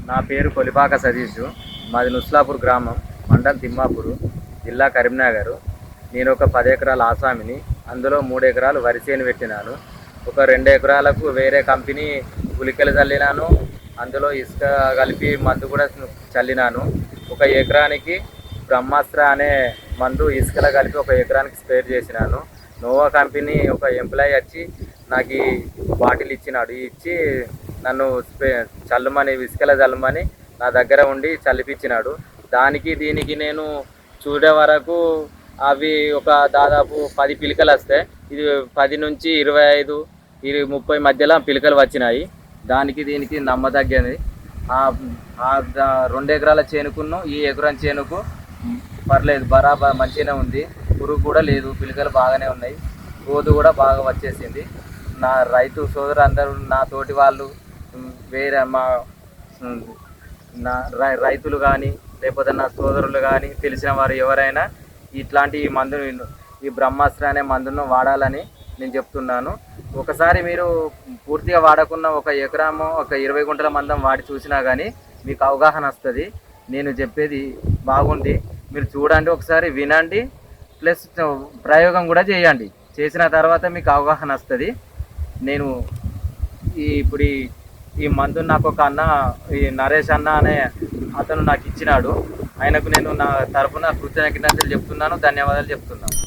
నా పేరు కొలిపాక సతీష్. మాది నుస్లాపూర్ గ్రామం, మండల్ తిమ్మాపూరు, జిల్లా కరీంనగర్. నేను ఒక 10 ఎకరాల ఆసామిని. అందులో 3 ఎకరాలు వరి చేను పెట్టినాను. ఒక 2 ఎకరాలకు వేరే కంపెనీ గుళికలు చల్లినాను. అందులో ఇసుక కలిపి మందు కూడా చల్లినాను. ఒక ఎకరానికి బ్రహ్మాస్త్ర అనే మందు ఇసుకలో కలిపి ఒక ఎకరానికి స్ప్రే చేసినాను. నోవా కంపెనీ ఒక ఎంప్లాయీ వచ్చి నాకు ఈ బాటిల్ ఇచ్చినాడు. ఇచ్చి నన్ను చల్లమని ఇసుకలో చల్లమని నా దగ్గర ఉండి చల్లిపించినాడు. దానికి దీనికి నేను చూడే వరకు అవి ఒక దాదాపు 10 పిలకలు వస్తాయి. ఇది 10 నుంచి 25, 30 మధ్యలో పిలకలు వచ్చినాయి. దానికి దీనికి నమ్మదగ్గది. 2 ఎకరాల చేనుకును ఈ ఎకరం చేనుకు పర్లేదు, బరాబర్ మంచిగానే ఉంది. పురుగు కూడా లేదు, పిలకలు బాగానే ఉన్నాయి. గోధు కూడా బాగా వచ్చేసింది. నా రైతు సోదరు అందరూ, నా తోటి వాళ్ళు, వేరే నా రైతులు కానీ లేకపోతే నా సోదరులు కానీ తెలిసిన వారు ఎవరైనా ఇట్లాంటి ఈ మందును, ఈ బ్రహ్మాస్త్ర అనే మందును వాడాలని నేను చెప్తున్నాను. ఒకసారి మీరు పూర్తిగా వాడకున్న ఒక ఎకరాము, ఒక 20 గుంటల మందం వాడి చూసినా కానీ మీకు అవగాహన వస్తుంది. నేను చెప్పేది బాగుంది, మీరు చూడండి, ఒకసారి వినండి, ప్లస్ ప్రయోగం కూడా చేయండి. చేసిన తర్వాత మీకు అవగాహన వస్తుంది. నేను ఇప్పుడు ఈ మందు నాకు ఒక అన్న, ఈ నరేష్ అన్న అనే అతను నాకు ఇచ్చినాడు. ఆయనకు నేను నా తరఫున కృతజ్ఞతలు చెప్తున్నాను, ధన్యవాదాలు చెప్తున్నాను.